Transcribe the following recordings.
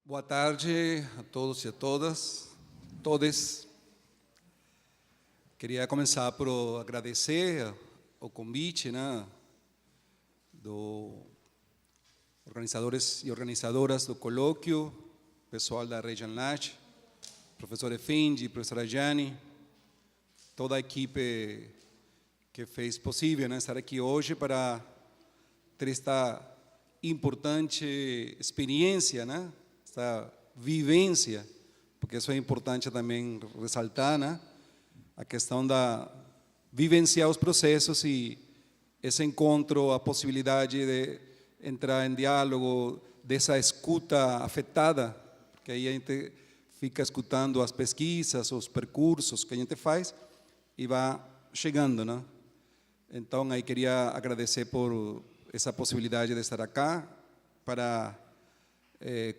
Boa tarde a todos e a todas, todes. Queria começar por agradecer o convite, do organizadores e organizadoras do colóquio, pessoal da Region Lach, professor Efendi, professora Gianni, toda a equipe que fez possível estar aqui hoje para ter esta importante experiência, esta vivência, porque isso é importante também ressaltar, a questão da vivenciar os processos e esse encontro, a possibilidade de entrar em diálogo, dessa escuta afetada, porque aí a gente fica escutando as pesquisas, os percursos que a gente faz e vai chegando, Então, aí queria agradecer por essa possibilidade de estar aqui para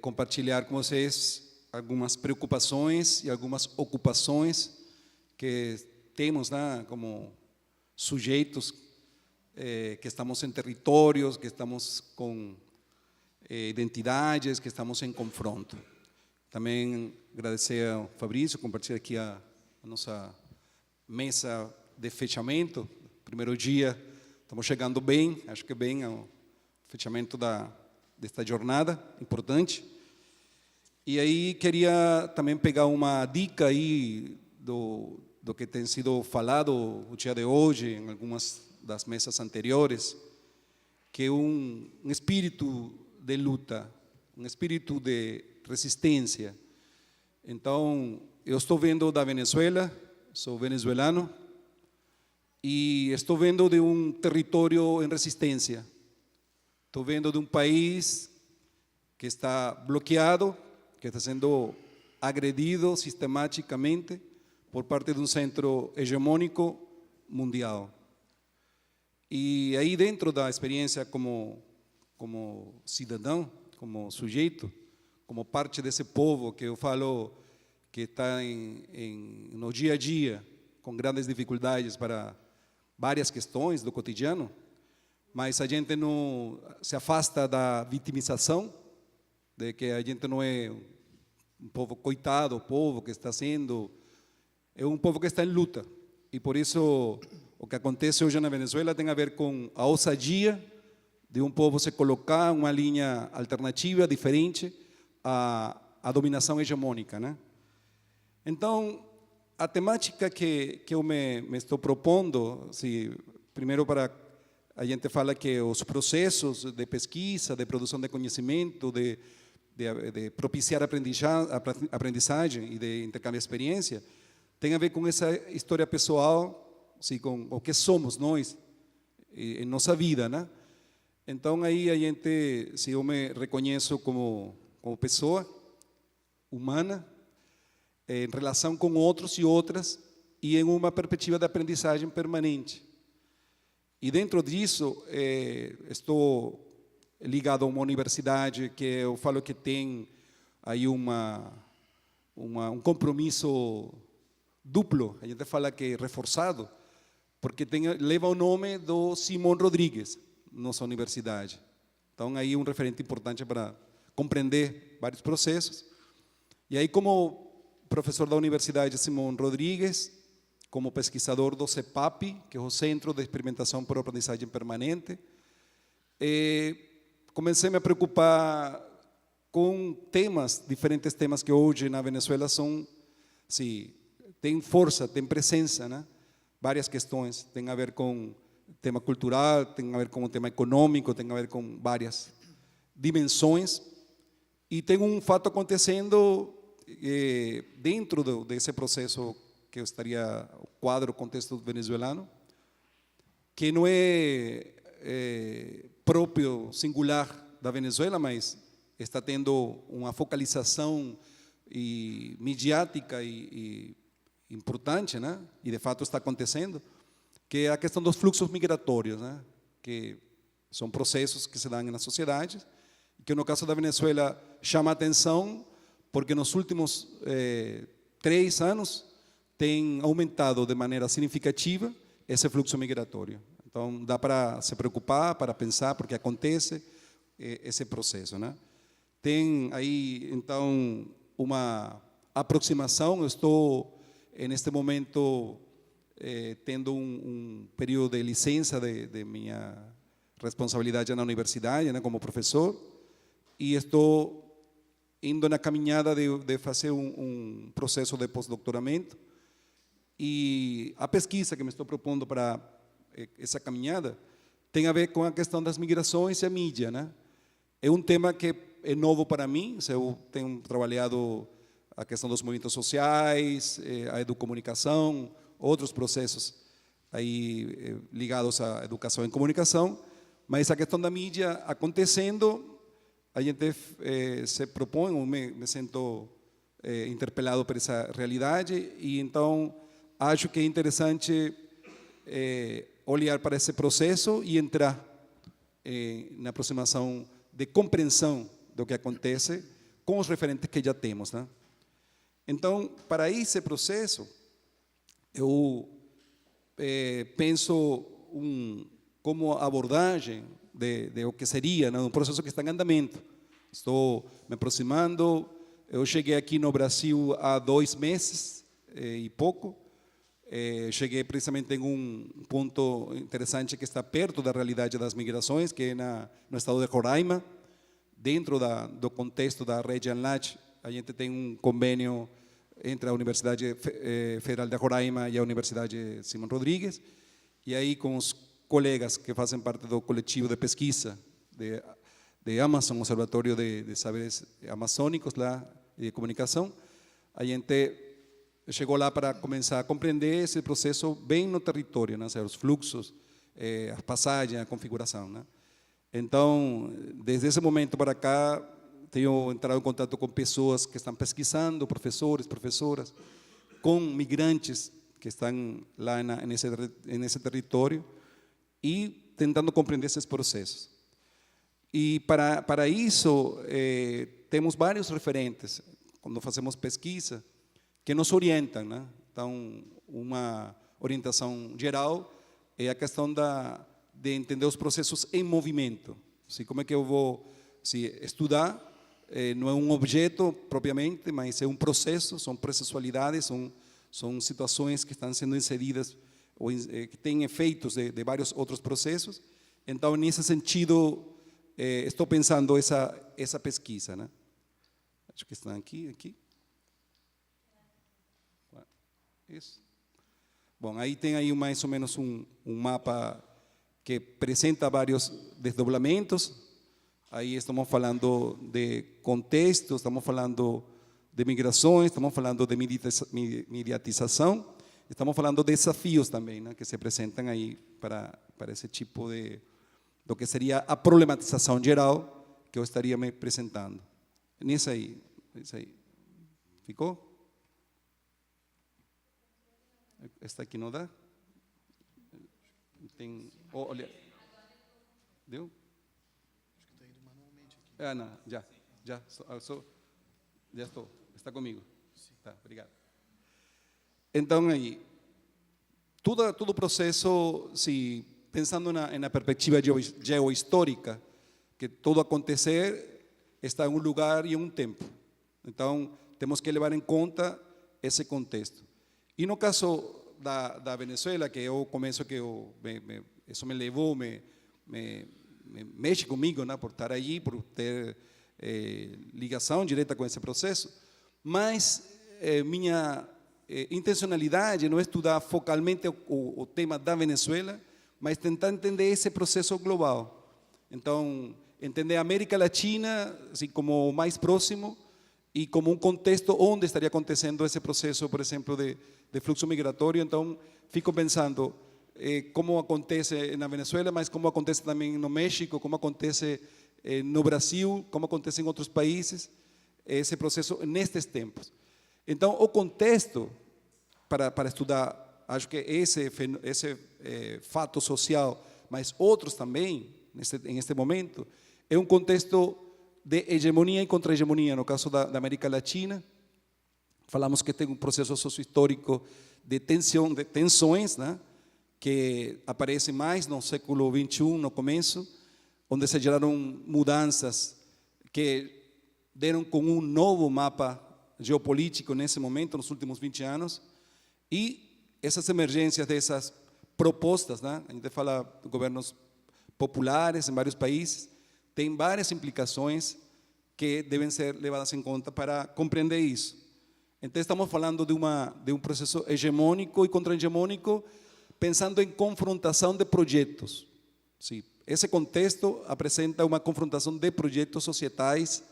compartilhar com vocês algumas preocupações e algumas ocupações que temos como sujeitos que estamos em territórios, que estamos com identidades, que estamos em confronto. Também agradecer ao Fabrício, compartilhar aqui a nossa mesa de fechamento. Primeiro dia, estamos chegando bem, acho que bem ao fechamento desta jornada importante. E aí queria também pegar uma dica aí do que tem sido falado o dia de hoje, em algumas das mesas anteriores, que é um espírito de luta, um espírito de resistência. Então, eu estou vendo da Venezuela, sou venezuelano, e estou vendo de um território em resistência. Estou vendo de um país que está bloqueado, que está sendo agredido sistematicamente por parte de um centro hegemônico mundial. E aí dentro da experiência como cidadão, como sujeito, como parte desse povo que eu falo que está no dia a dia, com grandes dificuldades para várias questões do cotidiano, mas a gente não se afasta da vitimização, de que a gente não é um povo coitado, o povo que está sendo, é um povo que está em luta. E por isso o que acontece hoje na Venezuela tem a ver com a ousadia de um povo se colocar uma linha alternativa, diferente à dominação hegemônica, Então, a temática que eu me estou propondo, primeiro para a gente fala que os processos de pesquisa, de produção de conhecimento, de propiciar aprendizagem e de intercâmbio de experiência, tem a ver com essa história pessoal, com o que somos nós em nossa vida, Então aí a gente, se eu me reconheço como pessoa humana, em relação com outros e outras, e em uma perspectiva de aprendizagem permanente. E dentro disso, estou ligado a uma universidade que eu falo que tem aí um compromisso duplo, a gente fala que é reforçado, porque leva o nome do Simón Rodríguez, nossa universidade. Então, aí um referente importante para compreender vários processos. E aí, como professor da Universidade Simón Rodríguez, como pesquisador do CEPAP, que é o Centro de Experimentação por Aprendizagem Permanente, comecei a me preocupar com diferentes temas que hoje na Venezuela têm força, têm presença, várias questões, tem a ver com o tema cultural, tem a ver com o tema econômico, tem a ver com várias dimensões, e tem um fato acontecendo dentro desse processo que eu estaria o quadro, o contexto venezuelano, que não é próprio, singular da Venezuela, mas está tendo uma focalização midiática e importante, e de fato está acontecendo, que é a questão dos fluxos migratórios, que são processos que se dão na sociedade, que no caso da Venezuela chama a atenção, porque nos últimos 3 anos tem aumentado de maneira significativa esse fluxo migratório. Então, dá para se preocupar, para pensar, porque acontece esse processo, tem aí, então, uma aproximação. Eu estou, neste momento, tendo um período de licença de minha responsabilidade na universidade, né, como professor, e estou indo na caminhada de fazer um processo de pós-doutoramento. E a pesquisa que me estou propondo para essa caminhada tem a ver com a questão das migrações e a mídia, né? É um tema que é novo para mim. Eu tenho trabalhado a questão dos movimentos sociais, a educomunicação, outros processos aí ligados à educação em comunicação, mas a questão da mídia acontecendo, a gente se propõe, ou me sinto interpelado por essa realidade, e então acho que é interessante olhar para esse processo e entrar na aproximação de compreensão do que acontece com os referentes que já temos, né? Então, para esse processo, eu penso como abordagem de o que seria, né, um processo que está em andamento. Estou me aproximando. Eu cheguei aqui no Brasil há 2 meses e pouco. Cheguei precisamente em um ponto interessante que está perto da realidade das migrações, que é no estado de Roraima. Dentro do contexto da rede ANLAC, a gente tem um convênio entre a Universidade Federal de Roraima e a Universidade Simão Rodrigues, e aí com os colegas que fazem parte do coletivo de pesquisa de Amazon, Observatório de Saberes Amazônicos lá, de comunicação, a gente chegou lá para começar a compreender esse processo bem no território, né? Os fluxos, as passagens, a configuração, né? Então, desde esse momento para cá, tenho entrado em contato com pessoas que estão pesquisando, professores, professoras, com migrantes que estão lá nesse território e tentando compreender esses processos. E para isso, temos vários referentes, quando fazemos pesquisa, que nos orientam, né? Então, uma orientação geral é a questão de entender os processos em movimento. Assim, como é que eu vou estudar? Não é um objeto propriamente, mas é um processo, são processualidades, são situações que estão sendo inseridas ou que têm efeitos de vários outros processos. Então, nesse sentido, estou pensando essa pesquisa, né? Acho que estão aqui. Isso. Bom, aí tem aí mais ou menos um mapa que apresenta vários desdobramentos. Aí estamos falando de contexto, estamos falando de migrações, estamos falando de mediatização, estamos falando de desafios também, né, que se apresentam aí para esse tipo do que seria a problematização geral que eu estaria me apresentando. Nisso aí. Ficou? Esta aqui não dá? Tem, olha, deu? Acho que está indo manualmente aqui. Não, já estou, está comigo. Sim. Tá, obrigado. Então aí, todo o processo, se pensando na perspectiva geohistórica, que todo acontecer está em um lugar e em um tempo. Então, temos que levar em conta esse contexto. E no caso da Venezuela, que eu começo que isso me levou, me mexe comigo, né, por estar allí, por ter ligação direta com esse processo, mas minha intencionalidade não é estudar focalmente o tema da Venezuela, mas tentar entender esse processo global. Então, entender a América Latina assim, como o mais próximo e como um contexto onde estaria acontecendo esse processo, por exemplo, de fluxo migratório. Então, fico pensando como acontece na Venezuela, mas como acontece também no México, como acontece no Brasil, como acontece em outros países, esse processo nestes tempos. Então, o contexto para estudar, acho que esse fato social, mas outros também, neste momento, é um contexto de hegemonia e contra-hegemonia, no caso da América Latina. Falamos que tem um processo sociohistórico de tensões, né, que aparecem mais no século XXI, no começo, onde se geraram mudanças que deram com um novo mapa geopolítico nesse momento, nos últimos 20 anos, e essas emergências dessas propostas, né? A gente fala de governos populares em vários países, tem várias implicações que devem ser levadas em conta para compreender isso. Então, estamos falando de um processo hegemônico e contra-hegemônico, pensando em confrontação de projetos. Sim, esse contexto apresenta uma confrontação de projetos societais,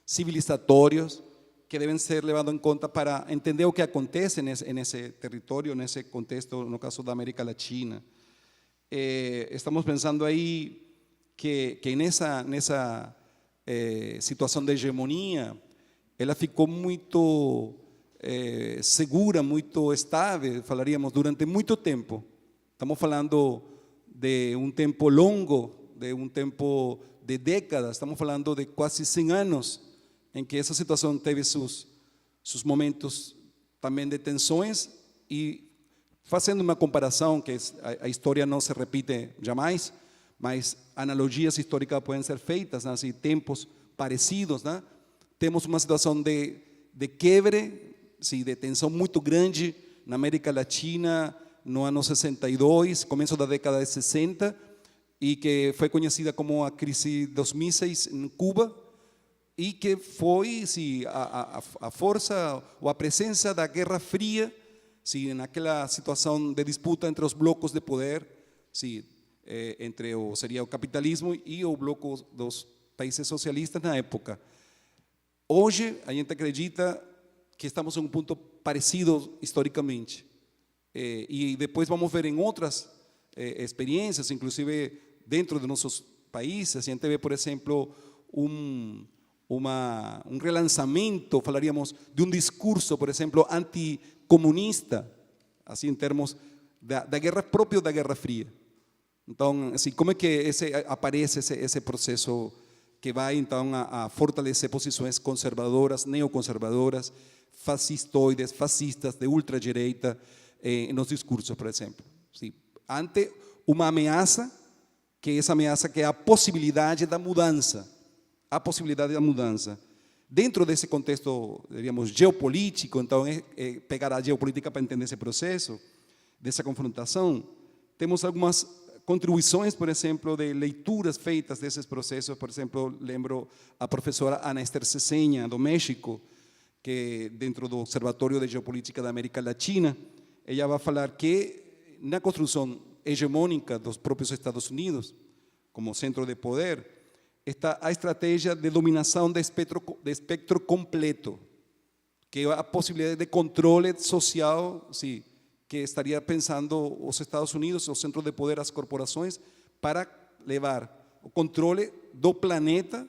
civilizatórios, que devem ser levados em conta para entender o que acontece nesse território, nesse contexto, no caso da América Latina. Estamos pensando aí que nessa situação de hegemonia, ela ficou muito segura, muito estável, falaríamos, durante muito tempo. Estamos falando de um tempo longo, de um tempo de décadas, estamos falando de quase 100 anos, em que essa situação teve seus momentos também de tensões, e fazendo uma comparação, que a história não se repite jamais, mas analogias históricas podem ser feitas, né, assim, tempos parecidos, né? Temos uma situação de quebre, sim, de tensão muito grande na América Latina no ano 62, começo da década de 60, e que foi conhecida como a crise dos mísseis em Cuba, e que foi, sim, a força ou a presença da Guerra Fria, sim, naquela situação de disputa entre os blocos de poder, sim, entre seria o capitalismo e o bloco dos países socialistas na época. Hoje a gente acredita que estamos em um ponto parecido historicamente, e depois vamos ver em outras experiências, inclusive dentro de nossos países. A gente vê, por exemplo, um relançamento, falaríamos, de um discurso, por exemplo, anticomunista, assim, em termos da guerra própria da Guerra Fria. Então, assim, como é que aparece esse processo que vai, então, a fortalecer posições conservadoras, neoconservadoras, fascistoides, fascistas, de ultradireita, nos discursos, por exemplo. Sim, ante uma ameaça, que essa ameaça que é a possibilidade da mudança, Dentro desse contexto, diríamos, geopolítico, então, pegar a geopolítica para entender esse processo, dessa confrontação, temos algumas contribuições, por exemplo, de leituras feitas desses processos. Por exemplo, lembro a professora Ana Esther Cesenha, do México, que dentro do Observatório de Geopolítica da América Latina, ela vai falar que na construção hegemônica dos próprios Estados Unidos, como centro de poder, está a estratégia de dominação de espectro completo, que é a possibilidade de controle social, sim, que estaria pensando os Estados Unidos, o centro de poder, as corporações, para levar o controle do planeta,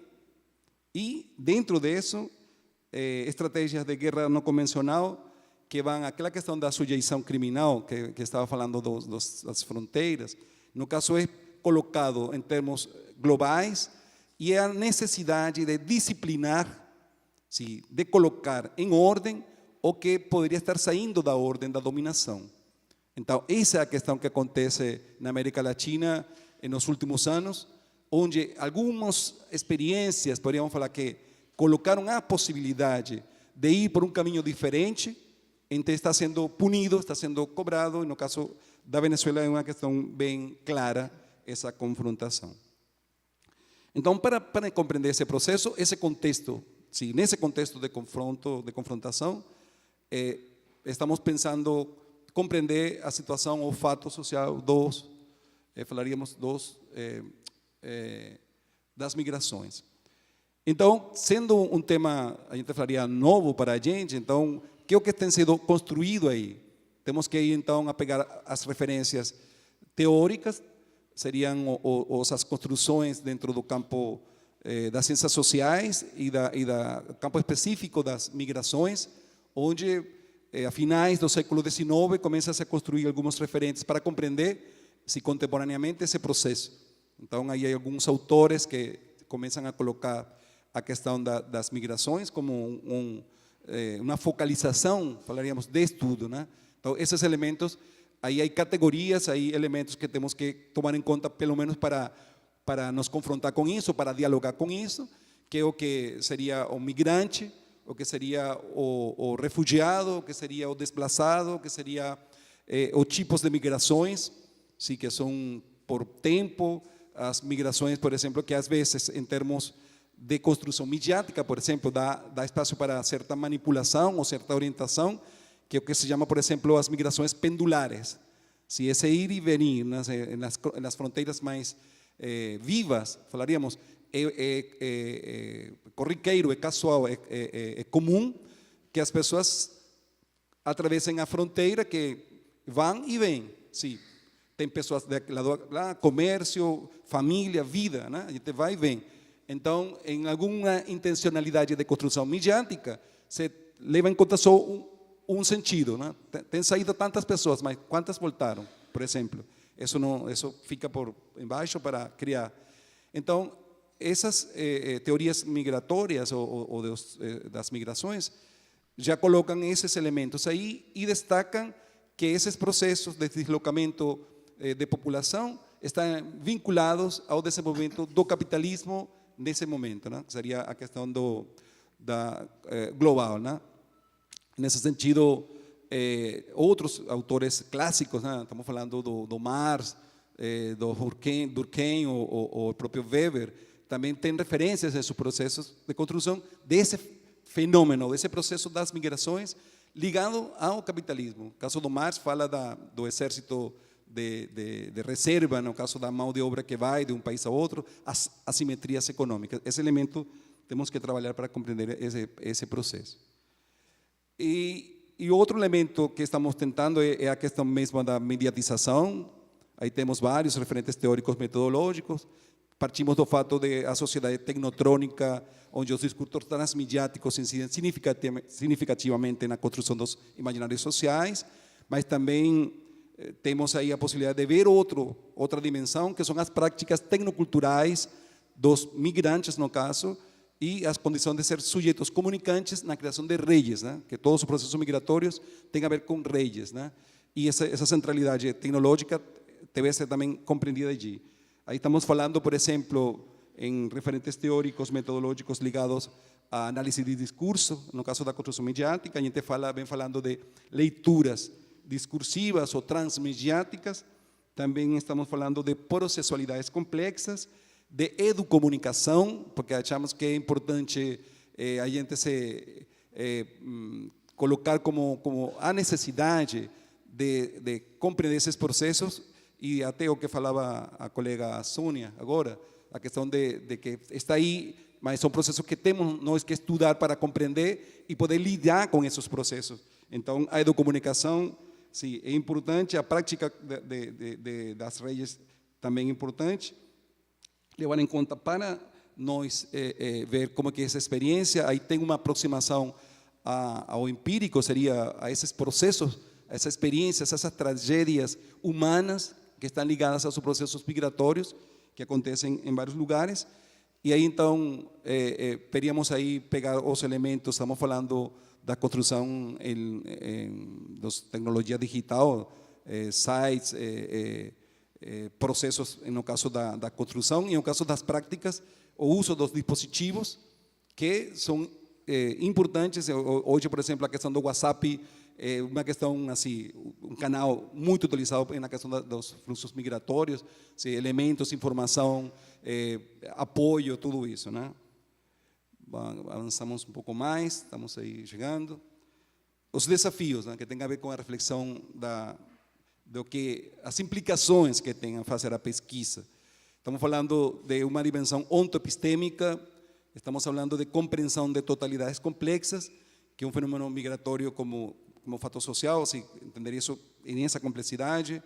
e dentro disso, estratégias de guerra não convencional, que vão àquela questão da sujeição criminal, que estava falando das fronteiras. No caso, é colocado em termos globais, e é a necessidade de disciplinar, sim, de colocar em ordem o que poderia estar saindo da ordem da dominação. Então, essa é a questão que acontece na América Latina nos últimos anos, onde algumas experiências, poderíamos falar, que colocaram a possibilidade de ir por um caminho diferente, então está sendo punido, está sendo cobrado. E no caso da Venezuela é uma questão bem clara essa confrontação. Então, para compreender esse processo, esse contexto, sim, nesse contexto de confronto, de confrontação, estamos pensando compreender a situação, o fato social falaríamos das migrações. Então, sendo um tema, a gente falaria, novo para a gente, então, o que é o que tem sido construído aí? Temos que ir, então, a pegar as referências teóricas, seriam as construções dentro do campo das ciências sociais e do campo específico das migrações, onde, a finais do século XIX, começa a se construir alguns referentes para compreender, se contemporaneamente, esse processo. Então, aí há alguns autores que começam a colocar a questão das migrações como uma focalização, falaríamos, de estudo, né? Então, esses elementos, aí há categorias, há elementos que temos que tomar em conta, pelo menos para nos confrontar com isso, para dialogar com isso, que é o que seria o migrante, o que seria o refugiado, o que seria o desplazado, o que seria os tipos de migrações, sim, que são por tempo, as migrações, por exemplo, que às vezes, em termos de construção midiática, por exemplo, dá espaço para certa manipulação ou certa orientação, que é o que se chama, por exemplo, as migrações pendulares. Se esse ir e venir nas fronteiras mais vivas, falaríamos, corriqueiro, é casual, é comum que as pessoas atravessem a fronteira, que vão e vêm, sim. Tem pessoas lá, comércio, família, vida, né? A gente vai e vem. Então, em alguma intencionalidade de construção midiática, você leva em conta só um sentido, né? Tem saído tantas pessoas, mas quantas voltaram, por exemplo? Isso fica por embaixo para criar. Então, essas teorias migratórias ou das migrações já colocam esses elementos aí e destacam que esses processos de deslocamento de população estão vinculados ao desenvolvimento do capitalismo nesse momento, né? Que seria a questão global, né? Nesse sentido, outros autores clássicos, né? Estamos falando do Marx, do Durkheim ou o próprio Weber, também tem referências em seus processos de construção desse fenômeno, desse processo das migrações ligado ao capitalismo. No caso do Marx, fala do exército de reserva, no caso da mão de obra que vai de um país a outro, as assimetrias econômicas. Esse elemento temos que trabalhar para compreender esse processo. E outro elemento que estamos tentando é a questão mesmo da mediatização. Aí temos vários referentes teóricos metodológicos. Partimos do fato de a sociedade tecnotrônica, onde os discursos transmediáticos incidem significativamente na construção dos imaginários sociais, mas também temos aí a possibilidade de ver outra dimensão, que são as práticas tecnoculturais dos migrantes, no caso, e as condições de ser sujeitos comunicantes na criação de redes, né? Que todos os processos migratórios têm a ver com redes, né? E essa centralidade tecnológica deve ser também compreendida allí. Aí estamos falando, por exemplo, em referentes teóricos, metodológicos ligados a análise de discurso, no caso da construção midiática, a gente vem falando de leituras discursivas ou transmediáticas, também estamos falando de processualidades complexas, de educomunicação, porque achamos que é importante a gente colocar como a necessidade de compreender esses processos, e até o que falava a colega Sônia agora, a questão de que está aí, mas são processos que temos nós que estudar para compreender e poder lidar com esses processos. Então, a educomunicação, sim, é importante, a prática das redes também é importante, levar em conta para nós ver como é que essa experiência, aí tem uma aproximação ao empírico, seria a esses processos, a essas experiências, essas tragédias humanas que estão ligadas aos processos migratórios que acontecem em vários lugares. E aí então teríamos aí pegar os elementos, estamos falando da construção das tecnologia digital, sites, processos no caso da construção, e no caso das práticas, o uso dos dispositivos que são importantes. Hoje, por exemplo, a questão do WhatsApp é uma questão assim, um canal muito utilizado na questão dos fluxos migratórios, elementos, informação, apoio, tudo isso, né? Avançamos um pouco mais, estamos aí chegando. Os desafios, né, que tem a ver com a reflexão do que as implicações que tem a fazer a pesquisa. Estamos falando de uma dimensão ontoepistêmica, estamos falando de compreensão de totalidades complexas, que é um fenômeno migratório como fator social, se entender isso nessa complexidade.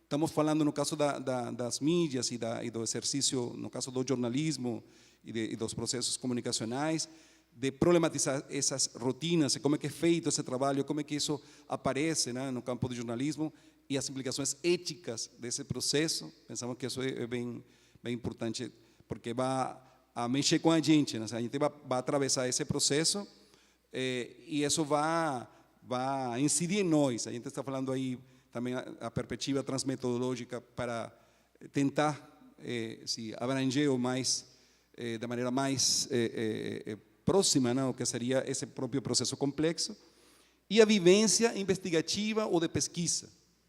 Estamos falando no caso das mídias e do exercício, no caso do jornalismo e dos processos comunicacionais, de problematizar essas rotinas, como é que é feito esse trabalho, como é que isso aparece, né, no campo do jornalismo, e as implicações éticas desse processo. Pensamos que isso é bem importante, porque vai a mexer com a gente, né? A gente vai atravessar esse processo e isso vai incidir em nós. A gente está falando aí também a perspectiva transmetodológica para tentar abranger o mais de maneira mais próxima, né, o que seria esse próprio processo complexo, e a vivência investigativa ou de pesquisa.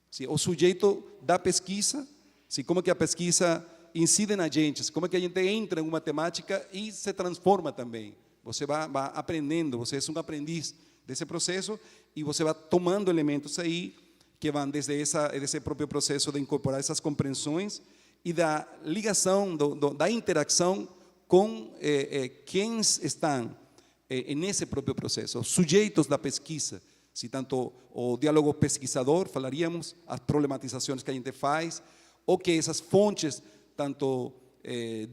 Sim, o sujeito da pesquisa, sim, como que a pesquisa incide na gente, como que a gente entra em uma temática e se transforma também. Você vai aprendendo, você é um aprendiz desse processo e você vai tomando elementos aí que vão desde esse próprio processo de incorporar essas compreensões e da ligação, da interação com quem estão nesse próprio processo, os sujeitos da pesquisa, se tanto o diálogo pesquisador, falaríamos, as problematizações que a gente faz, ou que essas fontes, tanto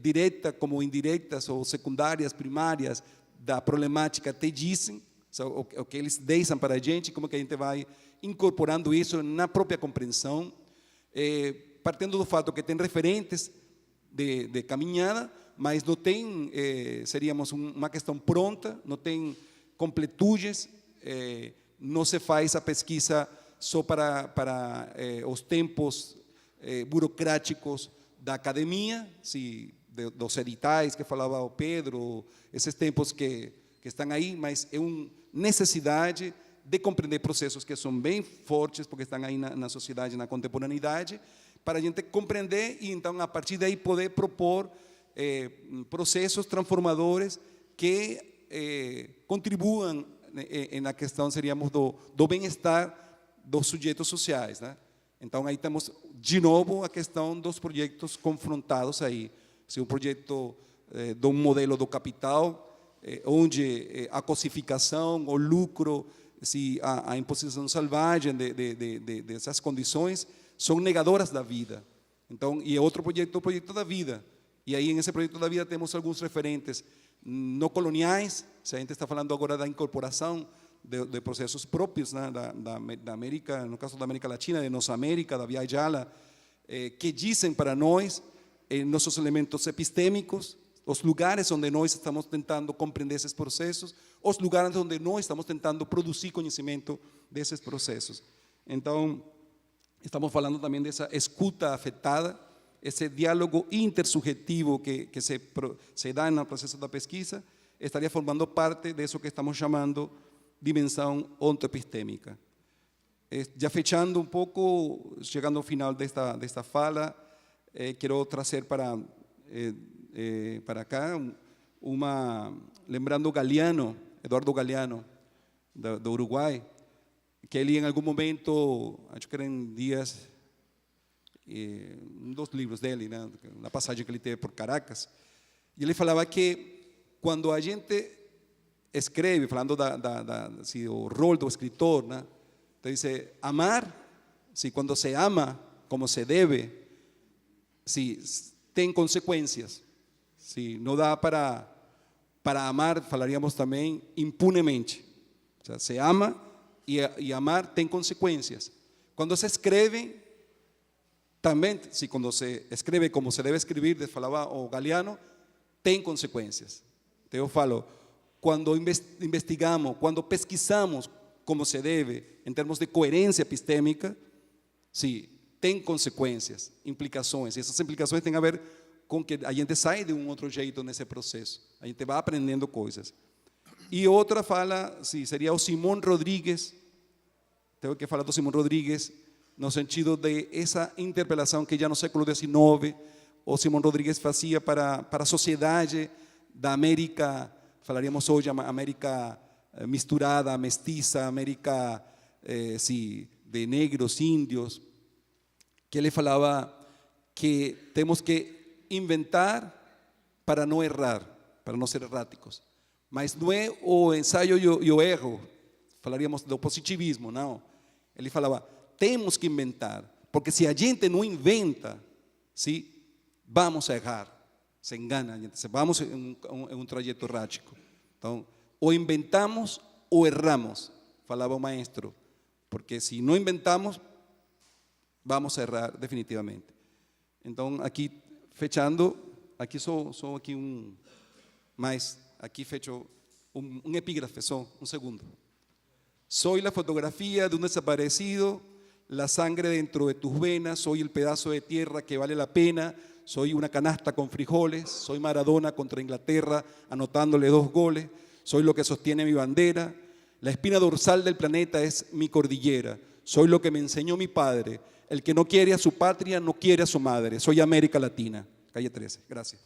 diretas como indiretas, ou secundárias, primárias, da problemática te dizem, o que eles deixam para a gente, como que a gente vai incorporando isso na própria compreensão, partindo do fato que tem referentes de caminhada, mas não tem, seríamos uma questão pronta, não tem completudes, não se faz a pesquisa só para os tempos burocráticos da academia, dos editais que falava o Pedro, esses tempos que estão aí, mas é uma necessidade de compreender processos que são bem fortes, porque estão aí na sociedade, na contemporaneidade, para a gente compreender e então a partir daí poder propor processos transformadores que contribuam na questão, seríamos, do bem-estar dos sujeitos sociais, né? Então aí temos de novo a questão dos projetos confrontados aí, se um projeto de um modelo do capital, onde a cosificação, o lucro, se a imposição selvagem dessas condições são negadoras da vida. Então, e outro projeto, o projeto da vida. E aí, nesse projeto da vida, temos alguns referentes não coloniais, se a gente está falando agora da incorporação de processos próprios, né, da América, no caso da América Latina, de nossa América, da Via Yala, que dizem para nós nossos elementos epistêmicos, os lugares onde nós estamos tentando compreender esses processos, os lugares onde nós estamos tentando produzir conhecimento desses processos. Então, estamos falando também dessa escuta afetada, esse diálogo intersubjetivo que se dá no processo da pesquisa, estaria formando parte disso que estamos chamando dimensão ontoepistêmica. Já fechando um pouco, chegando ao final desta fala, quero trazer para cá lembrando Galeano, Eduardo Galeano, do Uruguai, que ele em algum momento, acho que eram dias, um dos livros dele, né, na passagem que ele teve por Caracas, e ele falava que quando a gente escreve, falando do rol do escritor, né, então diz, amar, quando se ama como se deve, tem consequências. Não dá para amar, falaríamos também, impunemente. O sea, se ama e amar tem consequências. Quando se escreve, também, quando se escreve como se deve escrever, falava o Galeano, tem consequências. Então eu falo, quando investigamos, quando pesquisamos como se deve, em termos de coerência epistêmica, tem consequências, implicações. E essas implicações têm a ver com que a gente sai de um outro jeito nesse processo. A gente vai aprendendo coisas. E outra fala, seria o Simón Rodríguez. Tenho que falar do Simón Rodríguez no sentido de essa interpelação que já no século XIX o Simón Rodríguez fazia para a sociedade da América, falaríamos hoje, América misturada, mestiça, América de negros, índios, que ele falava que temos que inventar para não errar, para não ser erráticos. Mas não é o ensaio e o erro, falaríamos do positivismo, não. Ele falava, temos que inventar, porque se a gente não inventa, vamos a errar, se engana a gente, vamos em um trajeto errático. Então, ou inventamos ou erramos, falava o maestro, porque se não inventamos, vamos a errar definitivamente. Então, aqui, fechando, aqui só aqui aqui fecho un epígrafe, só um segundo. Soy la fotografía de un desaparecido, la sangre dentro de tus venas, soy el pedazo de tierra que vale la pena, soy una canasta con frijoles, soy Maradona contra Inglaterra anotándole 2 goles, soy lo que sostiene mi bandera, la espina dorsal del planeta es mi cordillera, soy lo que me enseñó mi padre, el que no quiere a su patria no quiere a su madre, soy América Latina. Calle 13, gracias.